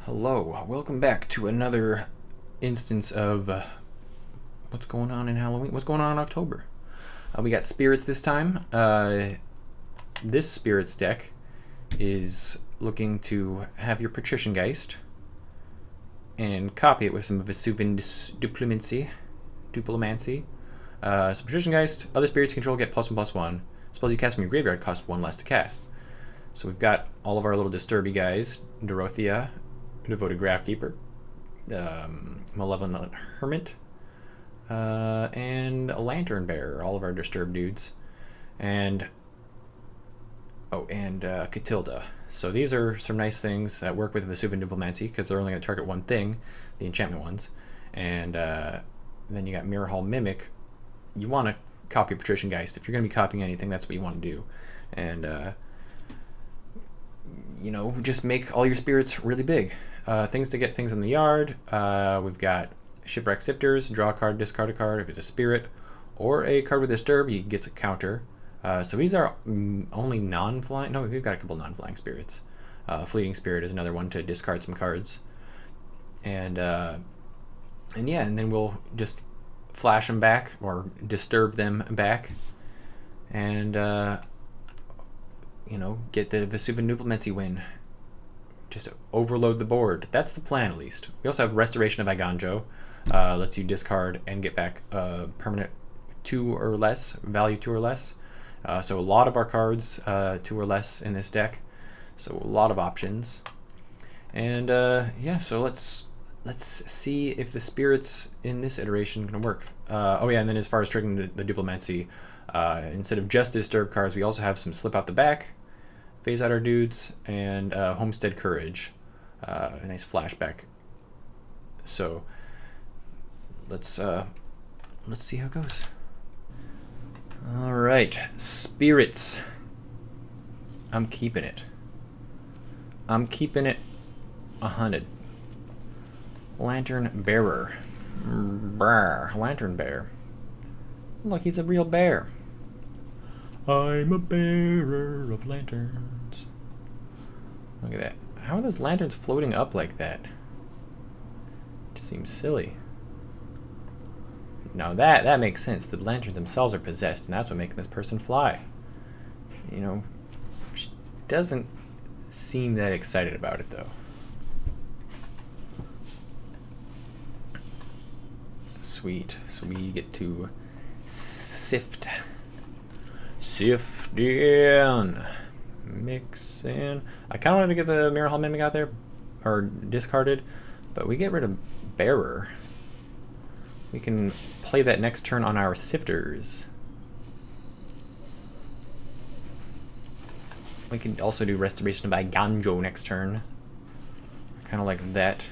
Hello, welcome back to another instance of what's going on in Halloween. What's going on in October? We got spirits this time. This spirits deck is looking to have your Patrician Geist and copy it with some Vesuvian Diplomancy. So Patrician Geist, other spirits you control get +1/+1. Spells you cast from your graveyard cost 1 less to cast. So we've got all of our little disturby guys: Dorothea, Devoted Graphkeeper, Malevolent Hermit, and a Lantern Bearer, all of our disturbed dudes, and Catilda. So these are some nice things that work with Vesuvian Diplomancy because they're only going to target one thing, the enchantment ones, and then you got Mirror Hall Mimic. You want to copy Patrician Geist. If you're going to be copying anything, that's what you want to do, and just make all your spirits really big. Things to get things in the yard. We've got Shipwreck Sifters, draw a card, discard a card if it's a spirit, or a card with Disturb, he gets a counter. So these are only non-flying. No, we've got a couple non-flying spirits. Fleeting Spirit is another one to discard some cards. And then we'll just flash them back or disturb them back. And get the Vesuvian Diplomancy win. Just overload the board. That's the plan, at least. We also have Restoration of Iganjo. Lets you discard and get back a permanent 2 or less, value 2 or less. So a lot of our cards 2 or less in this deck. So a lot of options. And so let's see if the spirits in this iteration can work. And then as far as triggering the Diplomancy, instead of just disturb cards, we also have some Slip Out the Back, Phase Out Our Dudes, and Homestead Courage. A nice flashback. So let's see how it goes. All right, spirits. I'm keeping it 100. Lantern Bearer. Lantern Bear. Look, he's a real bear. I'm a bearer of lanterns. Look at that. How are those lanterns floating up like that? It seems silly. Now that makes sense. The lanterns themselves are possessed, and that's what makes this person fly. She doesn't seem that excited about it, though. Sweet. So we get to sift in, mix in. I kind of wanted to get the Mirror Hall Mimic out there, or discarded, but we get rid of Bearer. We can play that next turn on our Sifters. We can also do Restoration of Iganjo next turn. Kind of like that.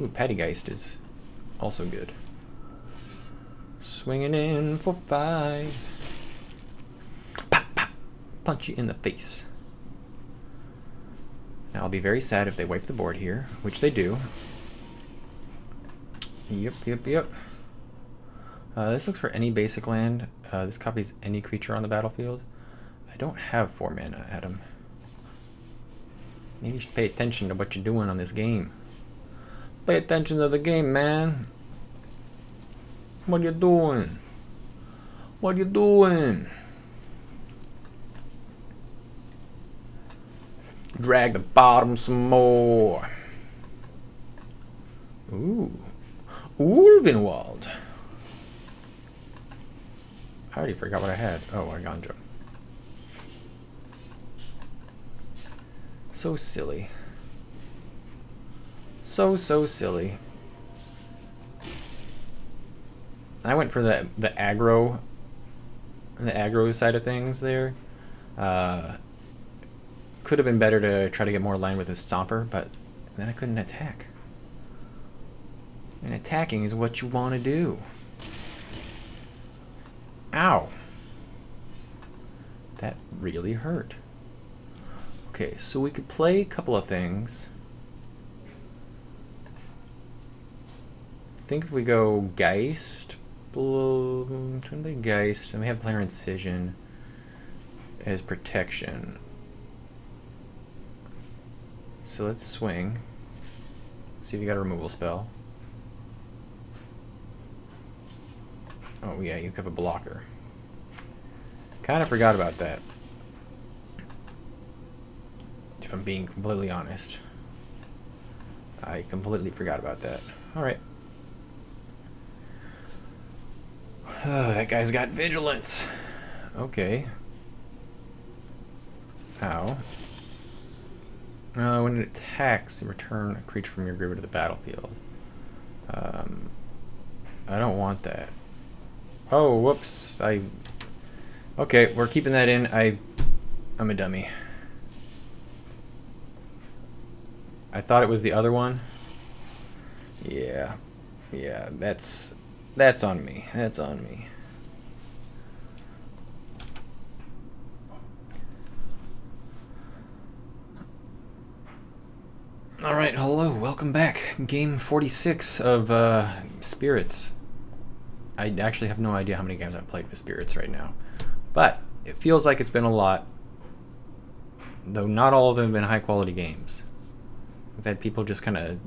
Ooh, Pattygeist is also good. Swinging in for 5. Pop, pop. Punch you in the face. Now I'll be very sad if they wipe the board here, which they do. Yep. This looks for any basic land. This copies any creature on the battlefield. I don't have 4 mana, Adam. Maybe you should pay attention to what you're doing on this game. Pay attention to the game, man. What are you doing? What are you doing? Drag the bottom some more. Ooh. Ulvenwald. I already forgot what I had. Oh, Iganjo. So silly. So silly. I went for the aggro side of things there. Could have been better to try to get more land with his Stomper, but then I couldn't attack. And attacking is what you want to do. Ow. That really hurt. Okay, so we could play a couple of things. I think if we go Geist, trying to play Geist, and we have Planar Incision as protection. So let's swing. See if you got a removal spell. Oh yeah, you have a blocker. Kind of forgot about that. If I'm being completely honest. I completely forgot about that. Alright. Oh, that guy's got vigilance. Okay. Ow. When it attacks, return a creature from your graveyard to the battlefield. I don't want that. Oh, whoops. Okay, we're keeping that in. I'm a dummy. I thought it was the other one. Yeah. Yeah, that's on me. That's on me. Alright, hello, welcome back. Game 46 of Spirits. I actually have no idea how many games I've played with Spirits right now. But it feels like it's been a lot. Though not all of them have been high quality games. I've had people just kind of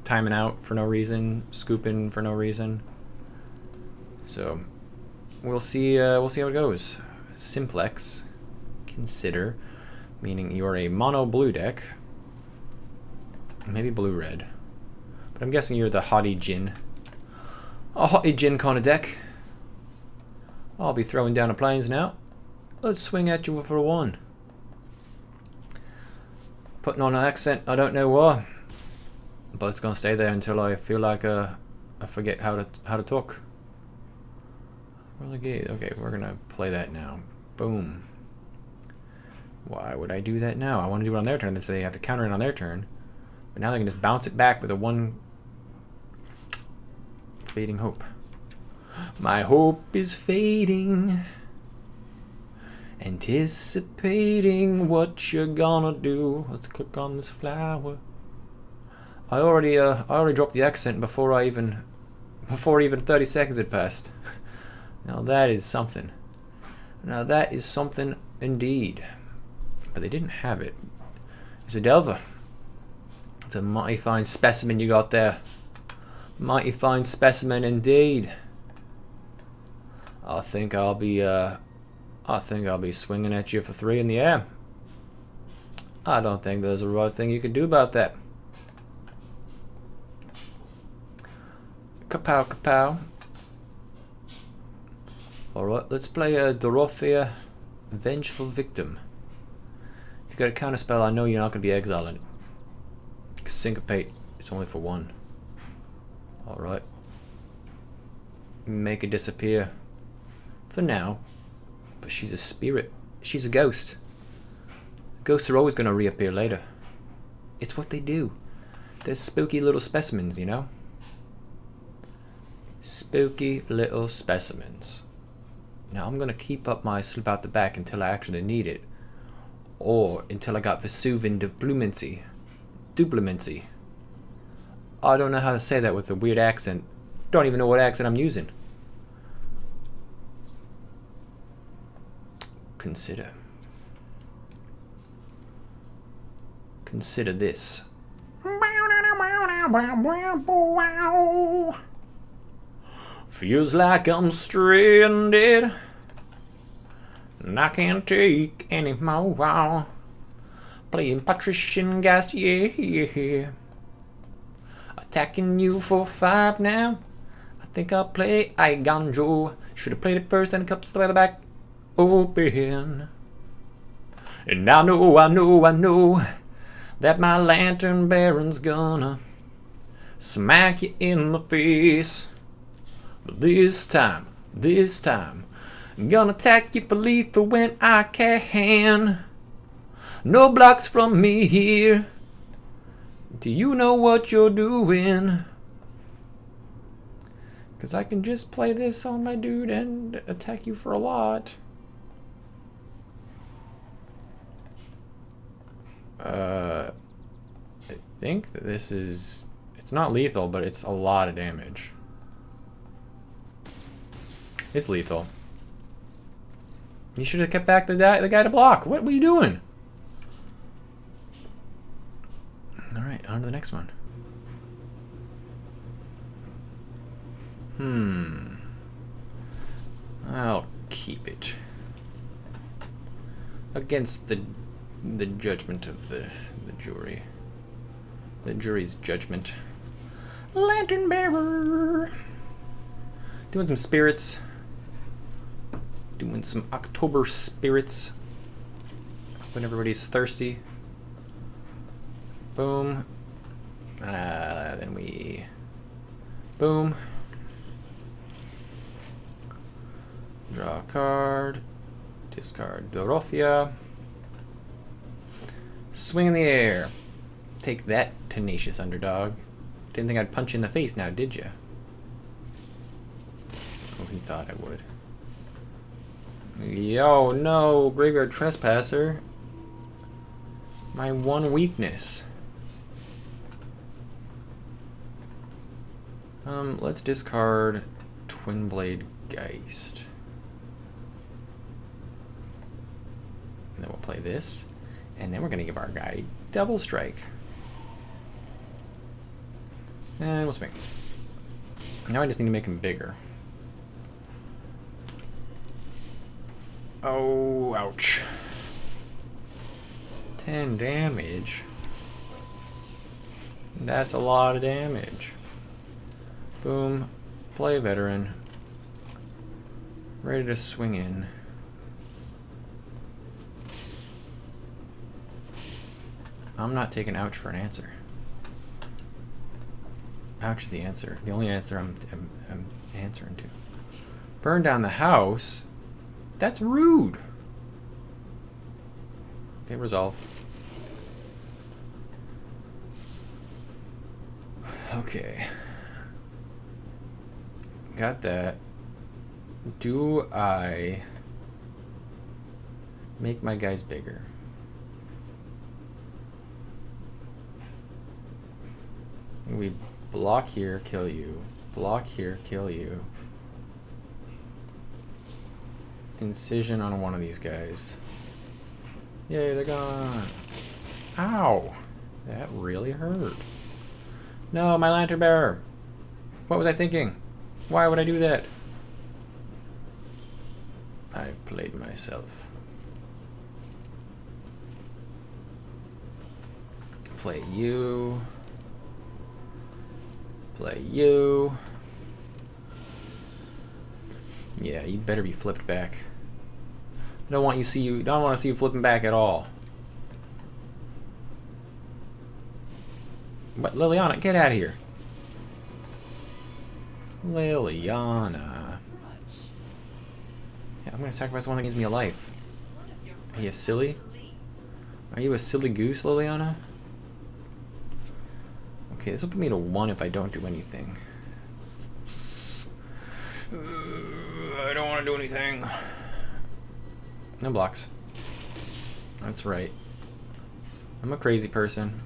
timing out for no reason, scooping for no reason. So we'll see how it goes. Simplex, consider, meaning you're a mono blue deck. Maybe blue-red. But I'm guessing you're the haughty Jin. A haughty Jin kind of deck. I'll be throwing down a plains now. Let's swing at you for a 1. Putting on an accent, I don't know why. But it's gonna stay there until I feel like I forget how to talk. Relegate. Okay, we're gonna play that now. Boom. Why would I do that now? I want to do it on their turn. They have to counter it on their turn. But now they can just bounce it back with a 1 fading hope. My hope is fading. Anticipating what you're gonna do. Let's click on this flower. I already dropped the accent before even 30 seconds had passed. Now that is something. Now that is something indeed. But they didn't have it. It's a Delver. It's a mighty fine specimen you got there. Mighty fine specimen indeed. I think I'll be swinging at you for 3 in the air. I don't think there's a right thing you can do about that. Kapow, kapow. Alright, let's play a Dorothea, Vengeful Victim. If you got a counterspell, I know you're not going to be exiling it. Syncopate, it's only for 1. Alright. Make it disappear. For now. But she's a spirit. She's a ghost. Ghosts are always going to reappear later. It's what they do. They're spooky little specimens, you know? Spooky little specimens. Now I'm going to keep up my slip out the back until I actually need it. Or until I got Vesuvian Duplumency. Duplimency. I don't know how to say that with a weird accent. Don't even know what accent I'm using. Consider. Consider this. Feels like I'm stranded. And I can't take any more. Playing Patrician Gas, yeah. Attacking you for 5 now. I think I'll play Iganjo. Should have played it first and kept the back open. And I know that my Lantern Baron's gonna smack you in the face. But this time, I'm gonna attack you for lethal when I can. No blocks from me here. Do you know what you're doing? Because I can just play this on my dude and attack you for a lot. I think that this is... It's not lethal, but it's a lot of damage. It's lethal. You should have kept back the guy to block. What were you doing? On to the next one. I'll keep it. Against the judgment of the jury. The jury's judgment. Lantern bearer. Doing some spirits. Doing some October spirits. When everybody's thirsty. Boom. Then we... Boom. Draw a card. Discard Dorothea. Swing in the air. Take that, tenacious underdog. Didn't think I'd punch you in the face now, did you? Oh, he thought I would. Yo, no, Graveyard Trespasser. My one weakness. Let's discard Twin Blade Geist. And then we'll play this. And then we're going to give our guy Double Strike. And we'll swing. Now I just need to make him bigger. Oh, ouch. 10 damage. That's a lot of damage. Boom. Play veteran. Ready to swing in. I'm not taking ouch for an answer. Ouch is the answer. The only answer I'm answering to. Burn down the house? That's rude. Okay, resolve. Okay. Got that. Do I make my guys bigger? We block here, kill you. Block here, kill you. Incision on one of these guys. Yay, they're gone. Ow! That really hurt. No, my Lantern Bearer! What was I thinking? Why would I do that? I've played myself. Play you. Play you. Yeah, you better be flipped back. I don't want to see you flipping back at all. But Liliana, get out of here. Liliana. Yeah, I'm gonna sacrifice the one that gives me a life. Are you silly? Are you a silly goose, Liliana? Okay, this will put me to 1 if I don't do anything. I don't want to do anything. No blocks. That's right. I'm a crazy person.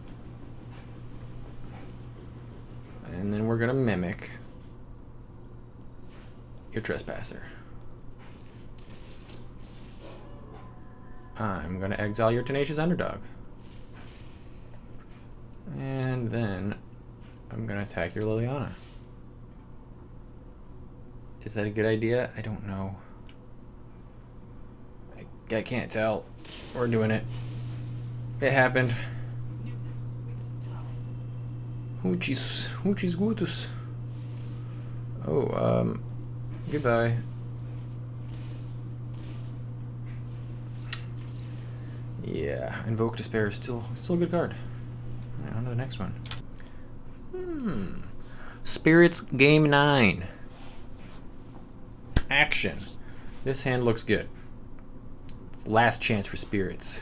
And then we're gonna mimic your Trespasser. I'm gonna exile your Tenacious Underdog. And then I'm gonna attack your Liliana. Is that a good idea? I don't know. I can't tell. We're doing it. It happened. Hoochies Gutus. Oh, goodbye. Yeah, Invoke Despair is still a good card. Alright, on to the next one. Spirits Game 9. Action. This hand looks good. Last chance for spirits.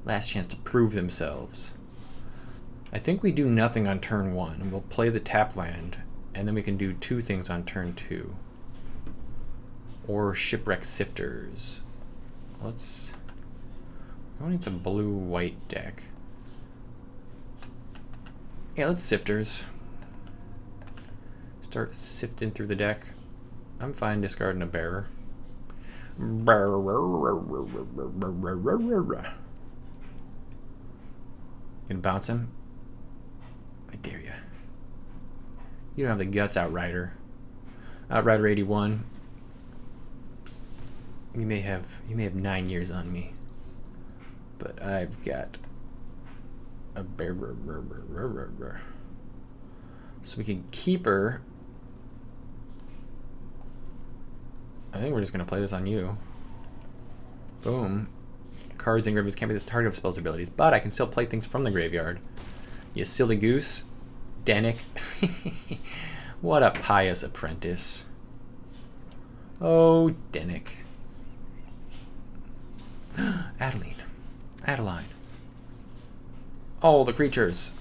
Last chance to prove themselves. I think we do nothing on turn 1. We'll play the tap land, and then we can do 2 things on turn 2. Or Shipwreck Sifters. Let's... I need some blue-white deck. Yeah, let's Sifters. Start sifting through the deck. I'm fine discarding a bearer. Gonna bounce him? dare you. You don't have the guts, Outrider. Outrider 81. You may have 9 years on me, but I've got a bear. So we can keep her. I think we're just gonna play this on you. Boom. Cards and graveyards can't be the target of spells or abilities, but I can still play things from the graveyard. You silly goose. Denick. What a pious apprentice. Oh, Denick. Adeline. All the creatures.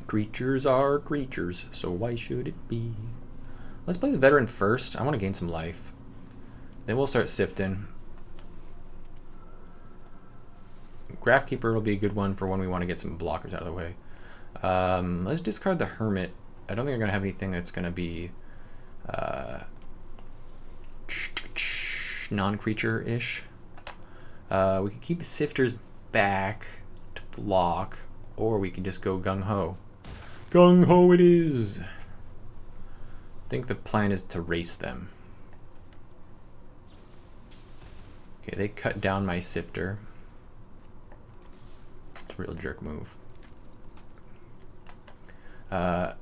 Creatures are creatures, so why should it be? Let's play the veteran first. I want to gain some life. Then we'll start sifting. Graphkeeper will be a good one for when we want to get some blockers out of the way. Let's discard the Hermit. I don't think I'm going to have anything that's going to be non-creature-ish. We can keep Sifters back to block, or we can just go gung-ho. Gung-ho it is! I think the plan is to race them. Okay, they cut down my Sifter. It's a real jerk move. I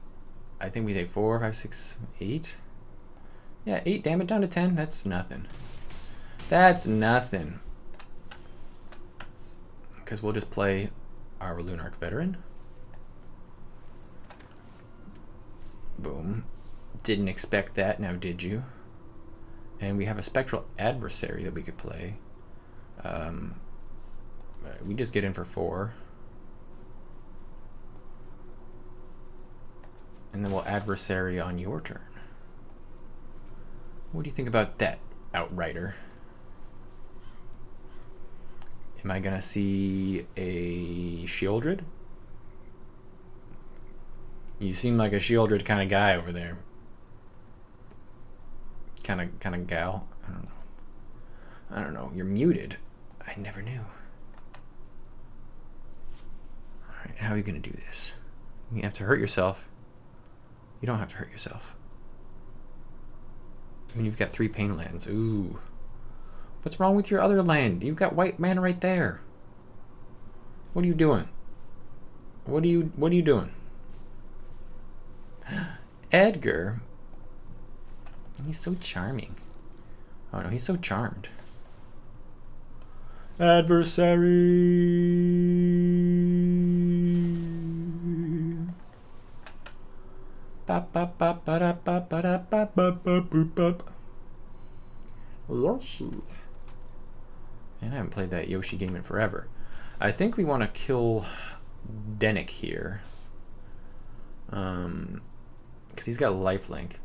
think we take 4, 5, 6, 8. Yeah, 8 damage down to 10. That's nothing. That's nothing. Because we'll just play our Lunarch Veteran. Boom. Didn't expect that, now did you? And we have a Spectral Adversary that we could play. We just get in for 4. And then we'll Adversary on your turn. What do you think about that, Outrider? Am I gonna see a Shieldred? You seem like a Shieldred kind of guy over there. Kind of gal. I don't know. You're muted. I never knew. All right, how are you gonna do this? You have to hurt yourself. You don't have to hurt yourself. I mean, you've got 3 pain lands. Ooh. What's wrong with your other land? You've got white mana right there. What are you doing? What are you doing? Edgar. He's so charming. Oh no, he's so charmed. Adversary. Yoshi. And I haven't played that Yoshi game in forever. I think we want to kill Denick here. Because he's got lifelink.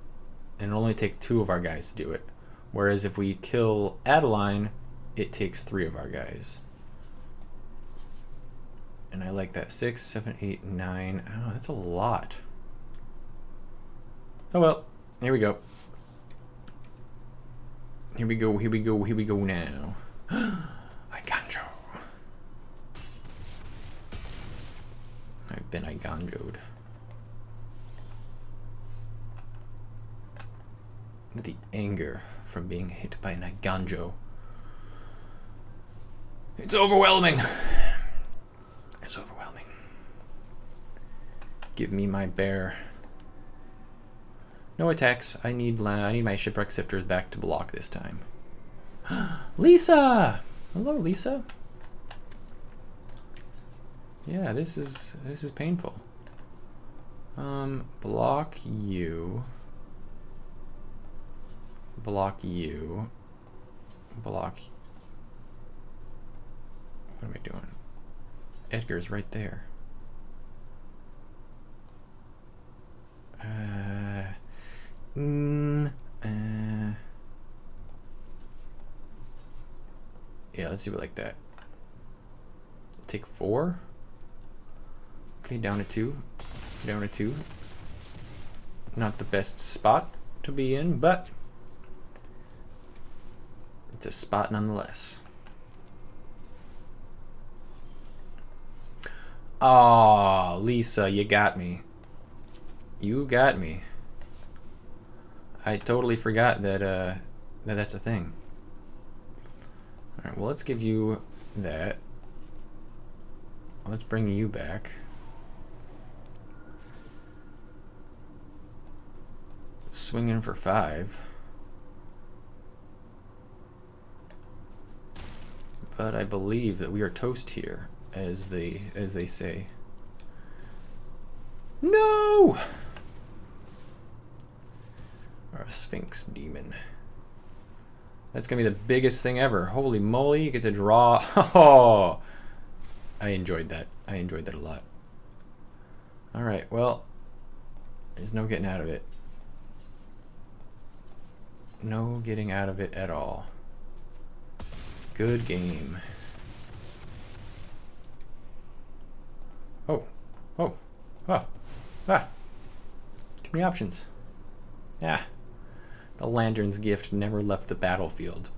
And it'll only take 2 of our guys to do it. Whereas if we kill Adeline, it takes 3 of our guys. And I like that. 6, 7, 8, 9. Oh, that's a lot. Oh well, here we go. Here we go now. Iganjo. I've been Iganjo'd. The anger from being hit by an Iganjo. It's overwhelming. It's overwhelming. Give me my bear. No attacks. I need my Shipwreck Sifters back to block this time. Lisa! Hello, Lisa. Yeah, this is painful. Block you. Block you. Block. What am I doing? Edgar's right there. Yeah, let's do it like that. Take 4. Okay, down to 2. Down to 2. Not the best spot to be in, but it's a spot nonetheless. Oh, Lisa, you got me. You got me. I totally forgot that that's a thing. All right, well, let's give you that. Let's bring you back. Swinging for 5. But I believe that we are toast here, as they say. No! Or a Sphinx demon. That's gonna be the biggest thing ever. Holy moly, you get to draw. Oh, I enjoyed that. I enjoyed that a lot. Alright, well, there's no getting out of it. No getting out of it at all. Good game. Oh. Oh. Oh. Ah. Too many options. Ah. The Lantern's Gift never left the battlefield.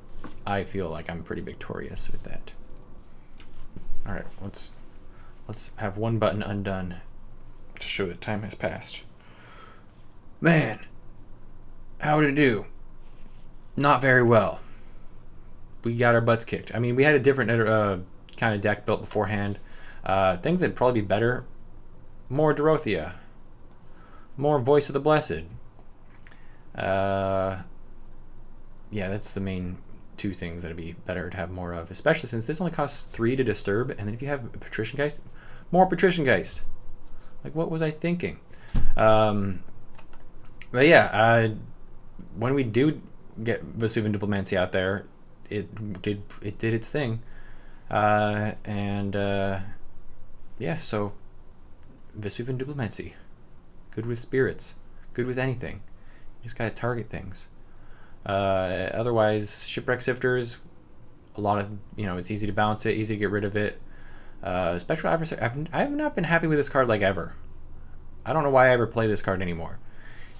I feel like I'm pretty victorious with that. Alright, let's have one button undone to show that time has passed. Man, how did it do? Not very well. We got our butts kicked. I mean, we had a different kind of deck built beforehand. Things that'd probably be better. More Dorothea. More Voice of the Blessed. Yeah, that's the main two things that'd be better to have more of. Especially since this only costs 3 to disturb. And then if you have a Patrician Geist, more Patrician Geist. Like, what was I thinking? But yeah, when we do get Vesuvian Diplomacy out there, it did its thing, yeah. So Vesuvian Diplomacy, good with spirits, good with anything. You just gotta target things. Otherwise, Shipwreck Sifters, a lot of it's easy to bounce it, easy to get rid of it. Spectral Adversary, I have not been happy with this card like ever. I don't know why I ever play this card anymore.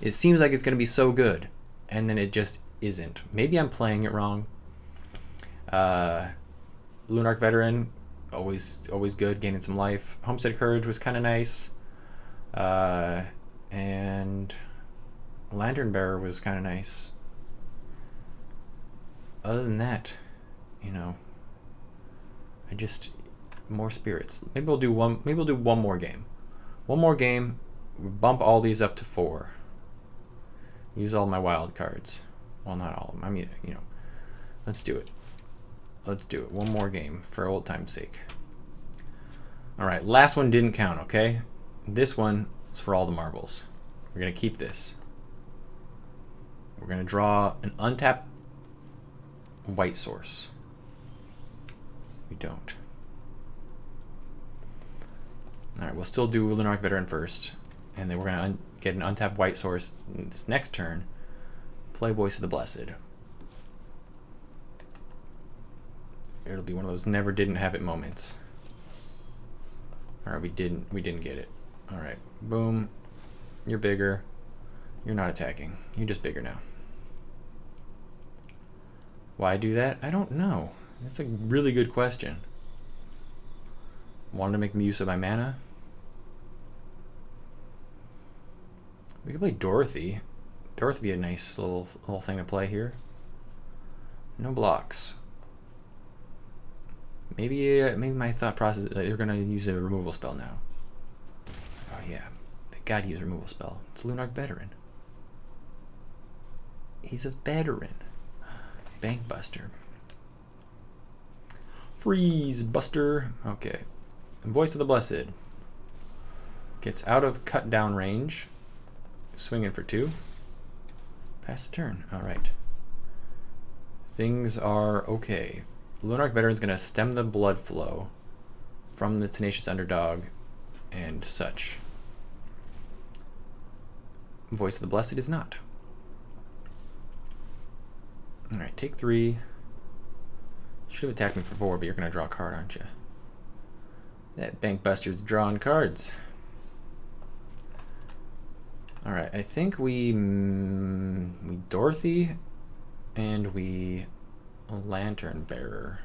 It seems like it's gonna be so good, and then it just isn't. Maybe I'm playing it wrong. Lunarch Veteran, always good, gaining some life. Homestead Courage was kind of nice. And Lantern Bearer was kind of nice. Other than that, I just more spirits. Maybe we'll do one. Maybe we'll do one more game. One more game. Bump all these up to 4. Use all my wild cards. Well, not all of them. I mean, let's do it. Let's do it. One more game for old time's sake. All right, last one didn't count, okay? This one is for all the marbles. We're going to keep this. We're going to draw an untapped white source. We don't. All right, we'll still do Lunarch Veteran first, and then we're going to get an untapped white source this next turn. Play Voice of the Blessed. It'll be one of those never didn't have it moments. All right, we didn't get it. All right, boom. You're bigger. You're not attacking. You're just bigger now. Why do that? I don't know. That's a really good question. Wanted to make use of my mana. We could play Dorothy. Dorothy would be a nice little thing to play here. No blocks. Maybe my thought process is that they're gonna use a removal spell now. Oh yeah, they gotta use a removal spell. It's Lunarch Veteran. He's a veteran. Bank Buster. Freeze Buster. Okay. And Voice of the Blessed. Gets out of cut down range. Swinging for 2. Pass the turn. Alright. Things are okay. Lunarch Veteran's going to stem the blood flow from the Tenacious Underdog and such. Voice of the Blessed is not. Alright, take 3. Should have attacked me for 4, but you're going to draw a card, aren't you? That Bank Buster's drawing cards. Alright, I think we Dorothy and we Lantern Bearer.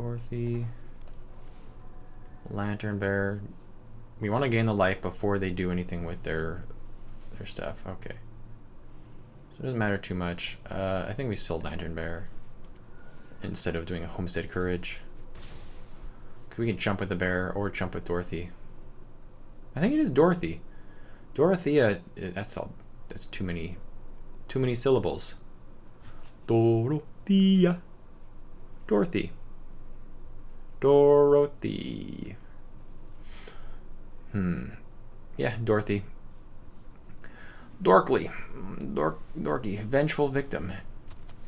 Dorothy. Lantern Bear. We want to gain the life before they do anything with their stuff. Okay. So it doesn't matter too much. I think we still Lantern Bear instead of doing a Homestead Courage. We can jump with the bear or jump with Dorothy. I think it is Dorothy. Dorothea. That's all. That's too many syllables. Dorothea. Dorothy. Dorothy. Yeah, Dorothy. Dorkly. Dorky. Vengeful victim.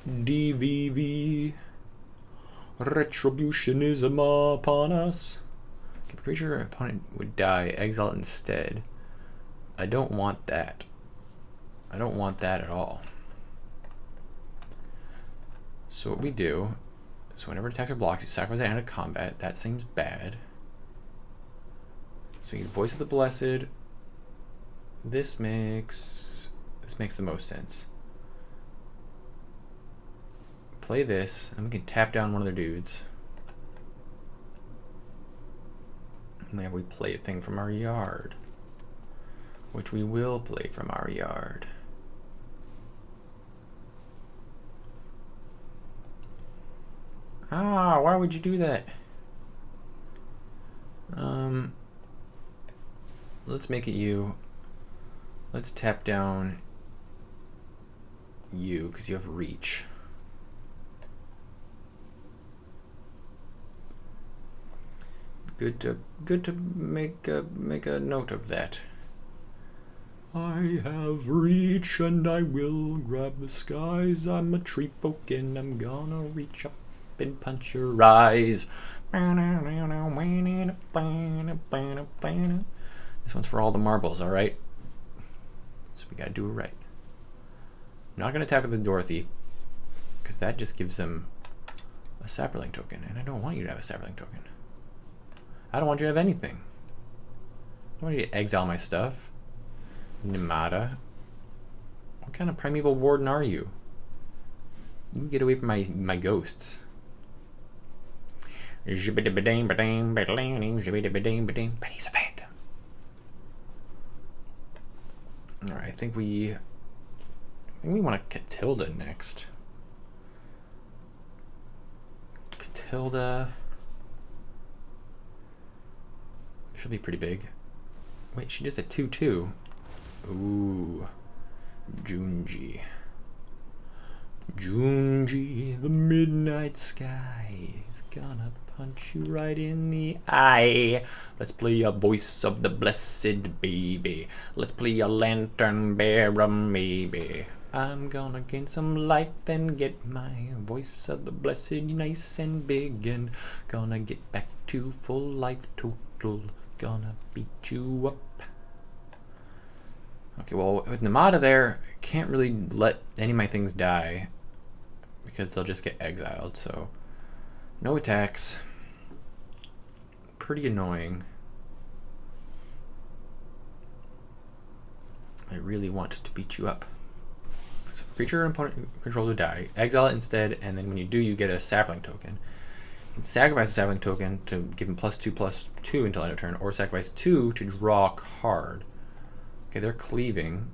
DVV. Retribution is upon us. If a creature or opponent would die, exile it instead. I don't want that. I don't want that at all. So what we do, so whenever it attacks or blocks, you sacrifice it out of combat. That seems bad. So we get Voice of the Blessed. This makes the most sense. Play this, and we can tap down one of their dudes. Whenever we play a thing from our yard. Which we will play from our yard. Ah, why would you do that? Let's make it you. Let's tap down you, because you have reach. Good to make a note of that. I have reach and I will grab the skies. I'm a tree folk and I'm gonna reach up and punch your eyes. This one's for all the marbles, alright? So we gotta do it right. I'm not gonna attack with the Dorothy, because that just gives them a Sapperling token, and I don't want you to have a Sapperling token. I don't want you to have anything. I don't want you to exile my stuff. Nemata. What kind of primeval warden are you? You get away from my ghosts. But he's a phantom. Alright, I think we want a Catilda next. Catilda. She'll be pretty big. Wait, she just a 2/2. Ooh. Junji. Junji, the midnight sky is gonna punch you right in the eye. Let's play a Voice of the Blessed Baby. Let's play a Lantern Bear, maybe. I'm gonna gain some life and get my Voice of the Blessed nice and big, and gonna get back to full life total. Gonna beat you up. Okay, well, with Nemata there, can't really let any of my things die because they'll just get exiled, so no attacks. Pretty annoying. I really want to beat you up. So creature or opponent control to die, exile it instead, and then when you do, you get a Sapling token. You can sacrifice a Sapling token to give him +2/+2 until end of turn, or sacrifice 2 to draw a card. Okay, they're cleaving,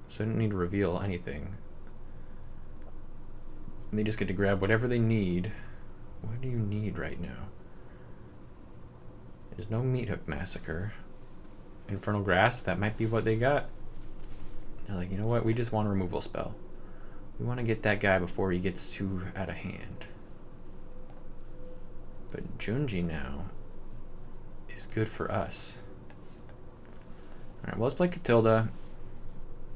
so they don't need to reveal anything. And they just get to grab whatever they need. What do you need right now? There's no Meat Hook Massacre. Infernal Grasp, that might be what they got. They're like, you know what, we just want a removal spell. We want to get that guy before he gets too out of hand. But Junji now is good for us. Alright, well, let's play Catilda.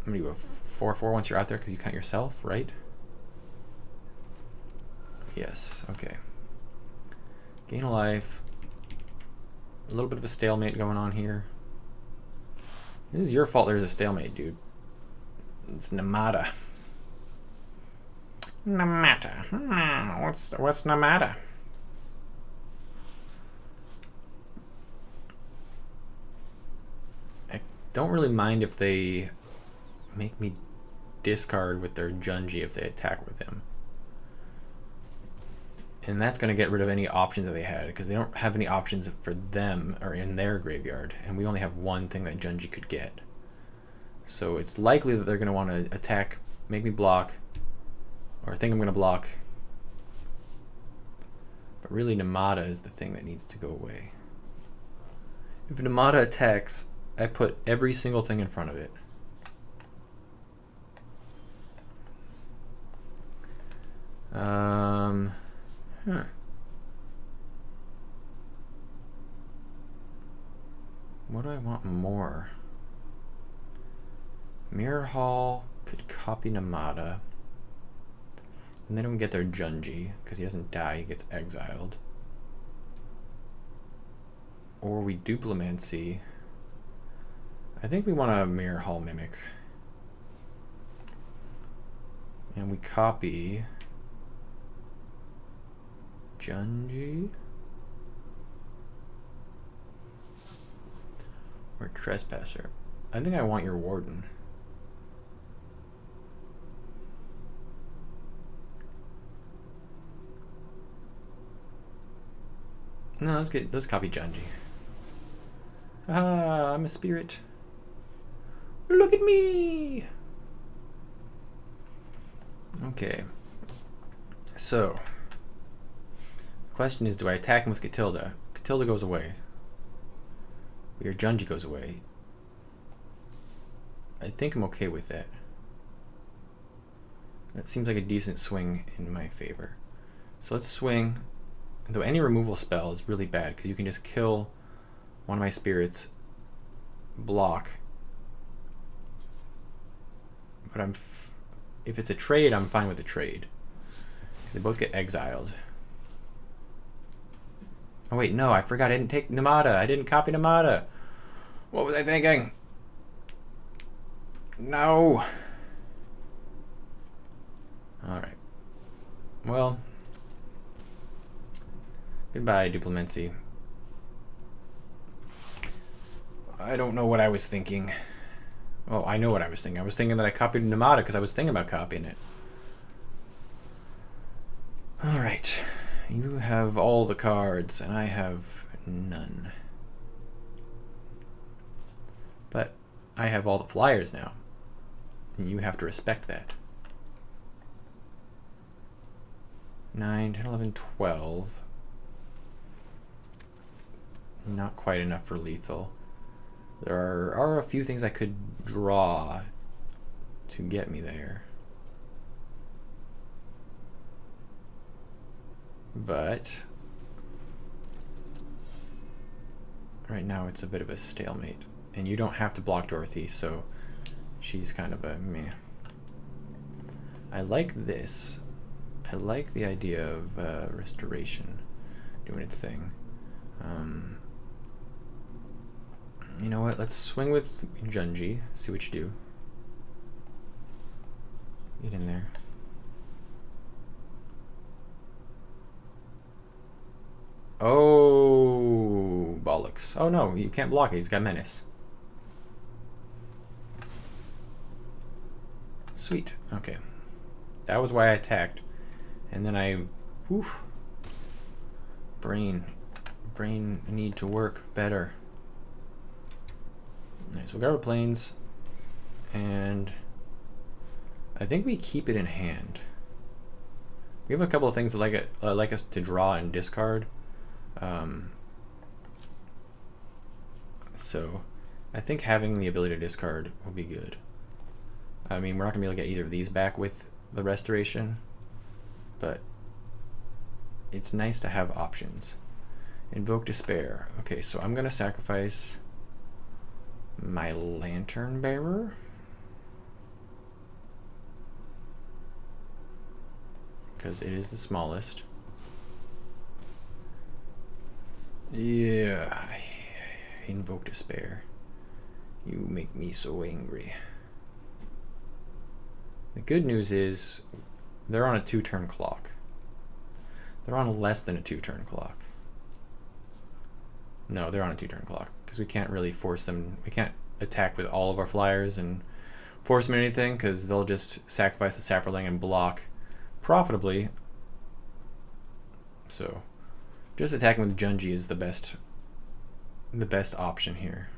I'm going to do a 4/4 once you're out there because you count yourself, right? Yes, okay. Gain a life. A little bit of a stalemate going on here. This is your fault there's a stalemate, dude. It's Nemata. Nemata. What's Nemata? I don't really mind if they make me discard with their Junji if they attack with him. And that's going to get rid of any options that they had, because they don't have any options for them or in their graveyard, and we only have one thing that Junji could get. So it's likely that they're going to want to attack, make me block, or think I'm going to block. But really, Namada is the thing that needs to go away. If Namada attacks, I put every single thing in front of it. What do I want more? Mirror Hall could copy Namada. And they don't get their Junji, because he doesn't die, he gets exiled. Or we Duplimancy. I think we want a Mirror Hall Mimic. And we copy Junji. Or Trespasser. I think I want your Warden. No, let's copy Junji. Ah, I'm a spirit. Look at me! Okay. So, the question is, do I attack him with Catilda? Catilda goes away. Your Junji goes away. I think I'm okay with that. That seems like a decent swing in my favor. So let's swing. Though any removal spell is really bad, because you can just kill one of my spirits, block. But if it's a trade, I'm fine with the trade, because they both get exiled. Oh wait, no, I forgot I didn't take Namada. I didn't copy Namada. What was I thinking? No. Alright. Well, goodbye, Duplimancy. I don't know what I was thinking. Oh, I know what I was thinking. I was thinking that I copied Namada because I was thinking about copying it. Alright. You have all the cards, and I have none. But I have all the flyers now. And you have to respect that. 9, 10, 11, 12. Not quite enough for lethal. There are a few things I could draw to get me there. But right now it's a bit of a stalemate. And you don't have to block Dorothy, so she's kind of a meh. I like this. I like the idea of restoration doing its thing. You know what? Let's swing with Junji. See what you do. Get in there. Oh, bollocks. Oh no, you can't block it. He's got Menace. Sweet. Okay. That was why I attacked. And then I... Whew. Brain need to work better. Alright, so we got our planes. And I think we keep it in hand. We have a couple of things that like us to draw and discard. So I think having the ability to discard will be good. I mean, we're not going to be able to get either of these back with the restoration, but it's nice to have options. Invoke Despair. Okay, so I'm going to sacrifice my Lantern Bearer. Because it is the smallest. Yeah, Invoke Despair. You make me so angry. The good news is they're on a 2-turn clock. They're on less than a 2-turn clock. No, they're on a 2-turn clock because we can't really force them. We can't attack with all of our flyers and force them anything because they'll just sacrifice the Saproling and block profitably. So just attacking with Junji is the best option here.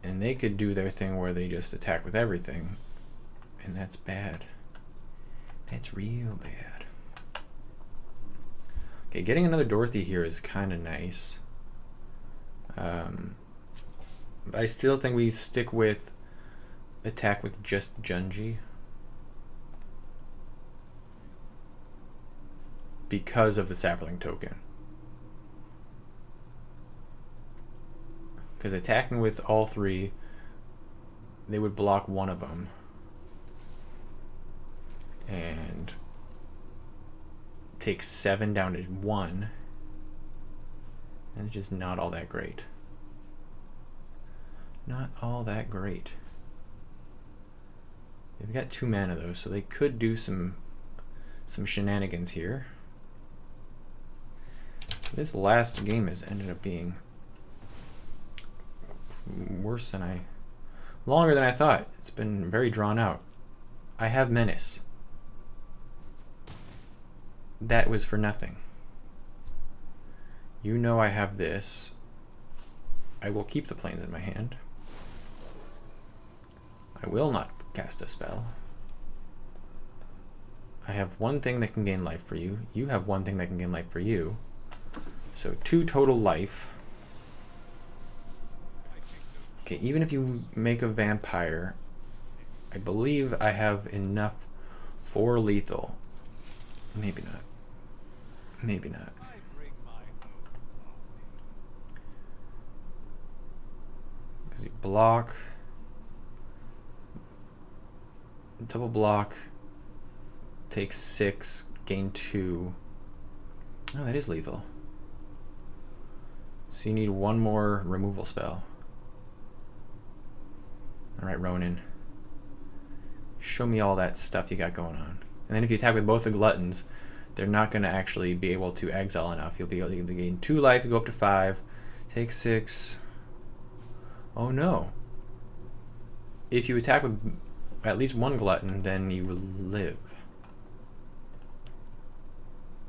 And they could do their thing where they just attack with everything, and that's bad. That's real bad. Okay, getting another Dorothy here is kind of nice. I still think we stick with attack with just Junji, because of the sapling token. Because attacking with all three, they would block one of them. And take 7 down to 1. And it's just not all that great. Not all that great. They've got 2 mana though, so they could do some shenanigans here. This last game has ended up being longer than I thought. It's been very drawn out. I have Menace. That was for nothing. You know I have this. I will keep the planes in my hand. I will not cast a spell. I have 1 thing that can gain life for you. You have 1 thing that can gain life for you. So 2 total life. Okay, even if you make a vampire, I believe I have enough for lethal. Maybe not. Maybe not. Because you block, double block, take 6, gain 2. Oh, that is lethal. So you need 1 more removal spell. Alright, Ronin. Show me all that stuff you got going on. And then if you attack with both the Gluttons, they're not going to actually be able to exile enough. You'll be able to gain 2 life, you go up to 5, take 6. Oh no. If you attack with at least 1 Glutton, then you live.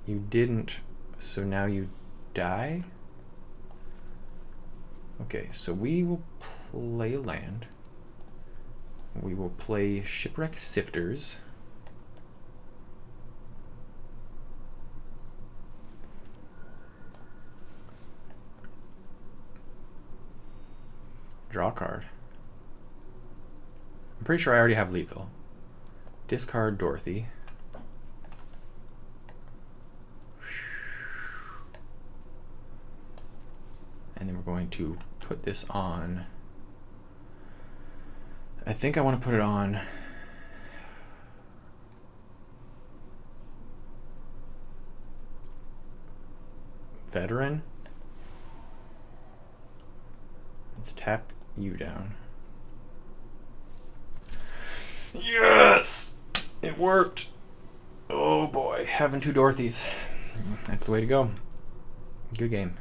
You didn't, so now you die? Okay, so we will play land. We will play Shipwreck Sifters. Draw a card. I'm pretty sure I already have lethal. Discard Dorothy. And then we're going to put this on. I think I want to put it on Veteran. Let's tap you down. Yes! It worked! Oh boy, having 2 Dorothys. That's the way to go. Good game.